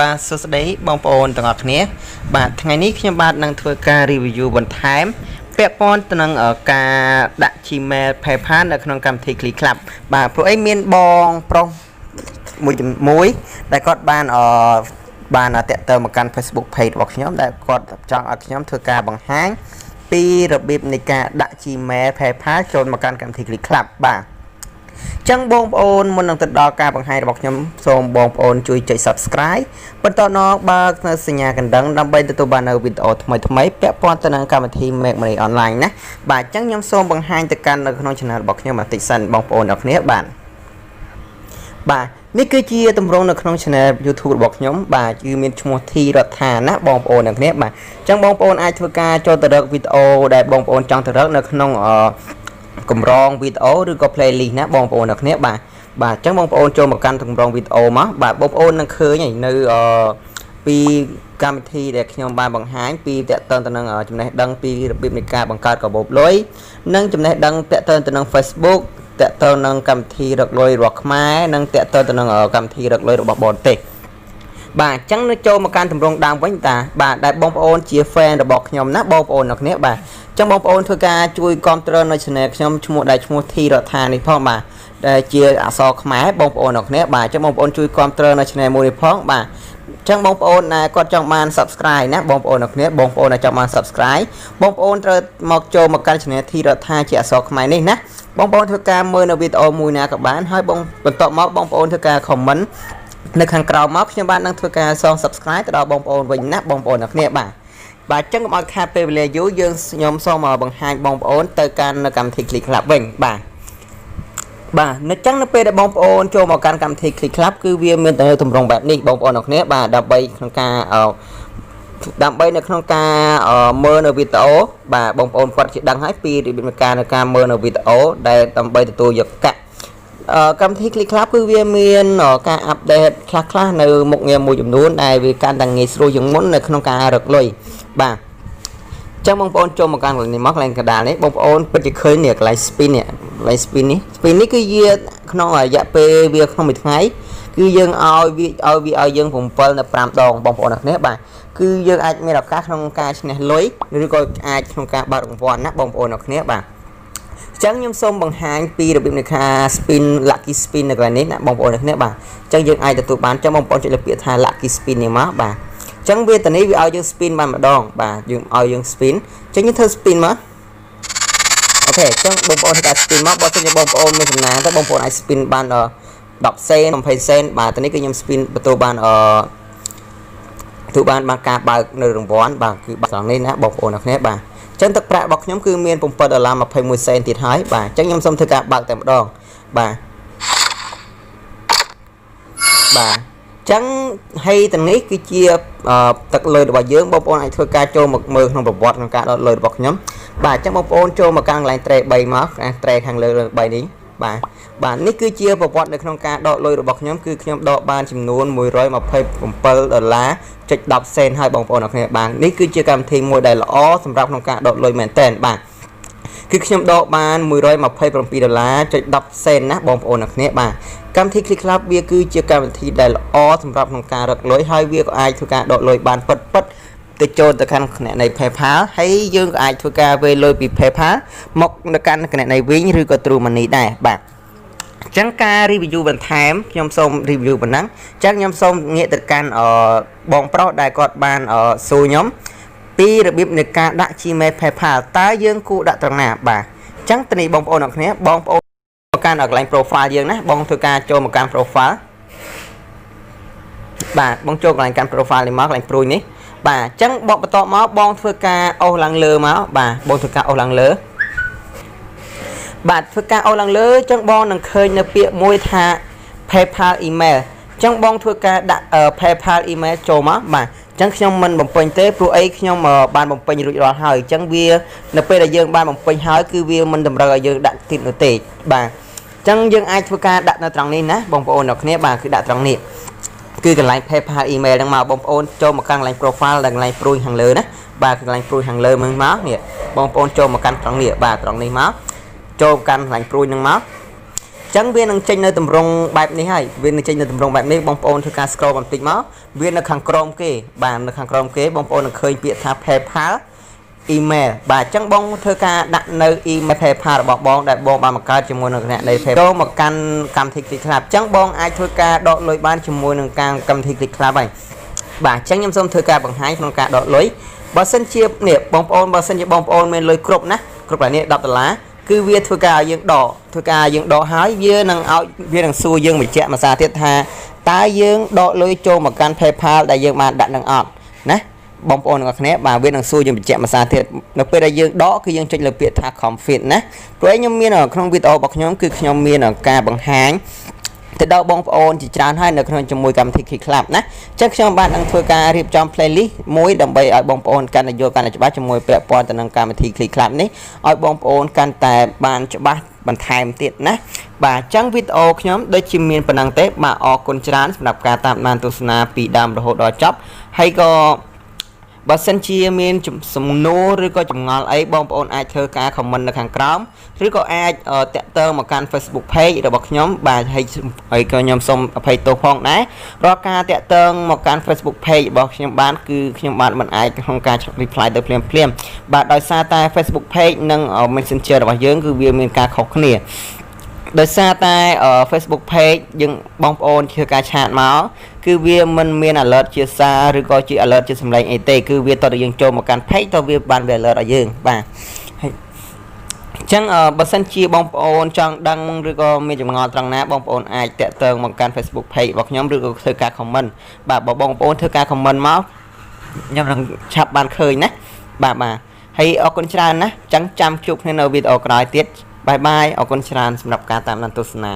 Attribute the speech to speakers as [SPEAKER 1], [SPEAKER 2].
[SPEAKER 1] បាទសួស្តីបងប្អូនទាំងអស់គ្នាបាទថ្ងៃនេះខ្ញុំបាទនឹងធ្វើការ review បន្ថែមពាក់ព័ន្ធទៅនឹងការដាក់ Gmail PayPal នៅក្នុងកម្មវិធី Click Club បាទព្រោះអីមានបងប្រុសមួយដែលគាត់បានតាក់ទងមកកាន់ Facebook page របស់ខ្ញុំដែលគាត់ចង់ឲ្យខ្ញុំធ្វើការបង្ហាញពីរបៀបនៃការដាក់ Gmail PayPal ចូលមកកាន់កម្មវិធី Click Club បាទចឹងបងប្អូនមុននឹងទៅដល់ការបង្ហាញរបស់ខ្ញុំសូមបងប្អូនជួយចុច Subscribe បន្តមកបើកនៅសញ្ញាកណ្ដឹងដើម្បីទទួលបាននៅវីដេអូថ្មីៗពាក់ព័ន្ធទៅនឹងកម្មវិធី Make Money Online ណាបាទចឹងខ្ញុំសូមបង្ហាញទៅកាន់នៅក្នុង Channel របស់ខ្ញុំបន្តិចសិនបងប្អូនទាំងគ្នាបាទនេះគឺជាទម្រង់នៅក្នុង Channel YouTube របស់ខ្ញុំបាទគឺមានឈ្មោះ T រដ្ឋាណាបងប្អូនទាំងគ្នាបាទចឹងបងប្អូនអាចធ្វើការចូលទៅរកវីដេអូដែលបងប្អូនចង់ទៅរកនៅក្នុងកម្រងវីដេអូឬក៏ playlist ណាបងប្អូនទាំងគ្នាបាទអញ្ចឹងបងប្អូនចូលមកកាន់កម្រងវីដេអូមកបាទបងប្អូននឹងឃើញនៅពីកម្មវិធីដែលខ្ញុំបានបង្ហាញពីតកតងទៅនឹងចំណេះដឹងពីរបៀបនៃការបង្កើតកាបូបលុយនិងចំណេះដឹងតកតងទៅនឹង Facebook តកតងនឹងកម្មវិធីរកលុយរបស់ខ្មែរនិងតកតងទៅនឹងកម្មវិធីរកលុយរបស់បរទេសបាទអញ្ចឹងនៅចូលមកកាន់ទម្រង់ដើមវិញតាបាទដែលបងប្អូនជា fan របស់ខ្ញុំណាបងប្អូនអ្នកគ្នាបាទអញ្ចឹងបងប្អូនធ្វើការជួយគាំទ្រនៅ channel ខ្ញុំឈ្មោះT រដ្ឋានេះផងបាទដែលជាអក្សរខ្មែរបងប្អូនអ្នកគ្នាបាទអញ្ចឹងបងប្អូនជួយគាំទ្រនៅ channel មួយនេះផងបាទអញ្ចឹងបងប្អូនដែលគាត់ចង់បាន subscribe ណាបងប្អូនអ្នកគ្នាបងប្អូនដែលចង់បាន subscribe បងប្អូនត្រូវមកចូលមកកាន់ channel T រដ្ឋាជាអក្សរខ្មែរនេះណាបងប្អូនធ្វើការមើលនៅវីដេអូមួយណាក៏បានហើយបន្ទាប់មកបងប្អូនធ្វើការ comment នៅខាងក្រោមមកខ្ញុំបាននឹងធ្វើការសង subscribe ទៅដល់បងប្អូនវិញណាបងប្អូនអ្នកគ្នាបាទអញ្ចឹងកុំឲ្យខាតពេលវេលាយូរយើងខ្ញុំសូមបង្ហាញបងប្អូនទៅកាន់នៅកម្មវិធី Click Club វិញបាទនៅចឹងនៅពេលដែលបងប្អូនចូលមកកាន់កម្មវិធី Click Club គឺវាមានតែទម្រង់បែបនេះបងប្អូនអ្នកគ្នាបាទដើម្បីនៅក្នុងការមើលនៅវីដេអូបាទបងប្អូនគាត់ជាដឹងហើយពីរបៀបនៃការមើលនៅវីដេអូដែលដើម្បីទទួលយកកាក់កម្មវិធី Click Club គឺវាមានការអាប់ដេតខ្លះៗនៅមុខងារមួយចំនួនដែលវាកាន់តែងាយស្រួលជាងមុននៅក្នុងការរកលុយបាទចឹងបងប្អូនចូលមកកាន់កន្លែងនេះមកកន្លែងកណ្ដាលនេះបងប្អូនពិតជាឃើញនេះកន្លែង spin នេះកន្លែង spin នេះគឺវាក្នុងរយៈពេលវាក្នុងមួយថ្ងៃគឺយើងឲ្យយើង7នៅ5ដងបងប្អូនអ្នកនេះបាទគឺយើងអាចមានឱកាសក្នុងការឈ្នះលុយឬក៏អាចក្នុងការបើករង្វាន់ណាបងប្អូនអ្នកនេះបាទចឹងខ្ញុំសូមបង្ហាញពីរបៀបនៃការ spin lucky spin នៅកន្លែងនេះណាបងប្អូនអ្នកនេះបាទចឹងយើងអាចទទួលបានចឹងបងប្អូនចុចលើពាក្យថា lucky spin នេះមកបាទចឹងវាតនេះវាឲ្យយើង spin បានម្ដងបាទយើងឲ្យយើង spin ចឹងយើងធ្វើ spin មកអូខេចឹងបងប្អូនធ្វើការ spin មកបើសិនជាបងប្អូនមានសំណាងទៅបងប្អូនអាច spin បាន10សេន20សេនបាទតនេះគឺខ្ញុំ spin ទទួលបានបានការបើកនៅរង្វាន់បាទគឺបាត់ត្រង់នេះណាបងប្អូនអ្នកគ្នាបាទចឹងទឹកប្រាក់របស់ខ្ញុំគឺមាន$7.21សេនទៀតហើយបាទចឹងខ្ញុំសូមធ្វើការបើកតែម្ដងបាទចឹងហើយទាំងនេះគឺជាទឹកលុយរបស់យើងបងប្អូនអាចធ្វើការចូលមកមើលក្នុងប្រវត្តិក្នុងការដកលុយរបស់ខ្ញុំបាទចឹងបងប្អូនចូលមកកាន់កន្លែង trade 3មកtrade ខាងលើ3នេះបាទនេះគឺជាប្រវត្តិនៅក្នុងការដកលុយរបស់ខ្ញុំគឺខ្ញុំដកបានចំនួន$127.10សេនហើយបងប្អូនអ្នកគ្នាបាទនេះគឺជាកម្មវិធីមួយដែលល្អសម្រាប់ក្នុងការដកលុយមែនតើបាទគឺខ្ញុំដកបាន$127.10សេនណាបងប្អូនអ្នកគ្នាបាទកម្មវិធី Click Club វាគឺជាកម្មវិធីដែលល្អសម្រាប់ក្នុងការរកលុយហើយវាក៏អាចធ្វើការដកលុយបានពិតទៅចូលទៅកាន់គណនី PayPal ហើយយើងក៏អាចធ្វើការវេលុយពី PayPal មកទៅកាន់គណនីវិញឬក៏ True Money ដែរបាទអញ្ចឹងការ review បន្ថែមខ្ញុំសូម review ប៉ុណ្ណឹងអញ្ចឹងខ្ញុំសូមងាកទៅកាន់បងប្រុសដែលគាត់បានសួរខ្ញុំពីរបៀបនៃការដាក់ Gmail PayPal តើយើងគួរដាក់ត្រង់ណាបាទអញ្ចឹងទៅនេះបងប្អូនអ្នកគ្នាបងប្អូនមកកាន់កន្លែង profile យើងណាបងធ្វើការចូលមកកាន់ profile បាទបងចូលកន្លែងកាន់ profile នេះមកកន្លែងព្រួយនេះបាទអញ្ចឹងបកបន្ទាប់មកបងធ្វើការអូសឡើងលើមកបាទបងធ្វើការអូសឡើងលើបាទធ្វើការអូសឡើងលើអញ្ចឹងបងនឹងឃើញនៅពាក្យមួយថា PayPal email អញ្ចឹងបងធ្វើការដាក់ PayPal email ចូលមកបាទអញ្ចឹងខ្ញុំមិនបំពេញទេព្រោះអីខ្ញុំបានបំពេញរួចរាល់ហើយអញ្ចឹងវានៅពេលដែលយើងបានបំពេញហើយគឺវាមិនតម្រូវឲ្យយើងដាក់ទៀតនោះទេបាទអញ្ចឹងយើងអាចធ្វើការដាក់នៅត្រង់នេះណាបងប្អូនអ្នកគ្នាបាទគឺដាក់ត្រង់នេះគឺកន្លែង PayPal email ហ្នឹងមកបងប្អូនចូលមកកាន់កន្លែង profile ដែលកន្លែងព្រួយខាងលើណាបាទកន្លែងព្រួយខាងលើមើលមកនេះបងប្អូនចូលមកកាន់ត្រង់នេះបាទត្រង់នេះមកចូលកាន់កន្លែងព្រួយហ្នឹងមក ចឹងវានឹងចេញនៅតម្រងបែបនេះហើយវានឹងចេញនៅតម្រងបែបនេះបងប្អូនធ្វើការ scroll បន្តិចមកវានៅខាងក្រោមគេបាទនៅខាងក្រោមគេបងប្អូននឹងឃើញពាក្យថា PayPal email បាទចឹងបងធ្វើការដាក់នៅ email PayPal របស់បងដែលបងបានបង្កើតជាមួយនឹងអ្នកនៃ PayPal ចូលមកកាន់កម្មវិធី Click Club ចឹងបងអាចធ្វើការដកលុយបានជាមួយនឹងកម្មវិធី Click Club ហើយបាទចឹងខ្ញុំសូមធ្វើការបង្ហាញក្នុងការដកលុយបើសិនជានេះបងប្អូនបើសិនជាបងប្អូនមានលុយគ្រប់ណាគ្រប់ហើយនេះ$10គឺវាធ្វើការឲ្យយើងដកហើយវានឹងសួរយើងបញ្ជាក់មួយសារទៀតថាតើយើងដកលុយចូលមកកាន់ PayPal ដែលយើងបានដាក់នឹងអត់ណាបងប្អូនទាំងអស់គ្នាបាទវានឹងសួរយើងបញ្ជាក់មួយសារទៀតនៅពេលដែលយើងដកគឺយើងចុចលើពាក្យថា confirm ណាព្រោះខ្ញុំមានក្នុងវីដេអូរបស់ខ្ញុំគឺខ្ញុំមានការបង្ហាញទៅដល់បងប្អូនជាច្រើនហើយនៅក្នុងជាមួយកម្មវិធី Click Club ណាអញ្ចឹងខ្ញុំបាននឹងធ្វើការរៀបចំ playlist មួយដើម្បីឲ្យបងប្អូនកាន់តែយល់កាន់តែច្បាស់ជាមួយពាក់ព័ន្ធទៅនឹងកម្មវិធី Click Club នេះឲ្យបងប្អូនកាន់តែបានច្បាស់បន្ថែមទៀតណាបាទអញ្ចឹងវីដេអូខ្ញុំដូចជាមានប៉ុណ្ណឹងទេបាទអរគុណច្រើនសម្រាប់ការតាមដានទស្សនាពីដើមរហូតដល់ចប់ហើយក៏បើសិនជាមានសំណួរឬក៏ចម្ងល់អីបងប្អូនអាចធ្វើការ comment នៅខាងក្រោមឬក៏អាចតាក់ទងមកកាន់ Facebook page របស់ខ្ញុំបាទហើយក៏ខ្ញុំសូមអភ័យទោសផងដែររាល់ការតាក់ទងមកកាន់ Facebook page របស់ខ្ញុំបានគឺខ្ញុំបានមិនអាចក្នុងការ reply ទៅភ្លាមបាទដោយសារតែ Facebook page និង Messenger របស់យើងគឺវាមានការខុសគ្នាដោយសារតែ Facebook page យើងបងប្អូនធ្វើការឆាតមកគឺវាមិនមាន alert ជាសារឬក៏ជា alert ជាសម្លេងអីទេគឺវាតតែយើងចូលមកកាន់ page តវាបានវា alert ឲ្យយើងបាទហើយអញ្ចឹងបើសិនជាបងប្អូនចង់ដឹងឬក៏មានចម្ងល់ត្រង់ណាបងប្អូនអាចតាក់ទងមកកាន់ Facebook page របស់ខ្ញុំឬក៏ធ្វើការ comment បាទបើបងប្អូនធ្វើការ comment មកខ្ញុំនឹងឆាប់បានឃើញណាបាទហើយអរគុណច្រើនណាអញ្ចឹងចាំជួបគ្នានៅវីដេអូក្រោយទៀតបាយបាយអរគុណច្រើនសម្រាប់ការតាមដានទស្សនា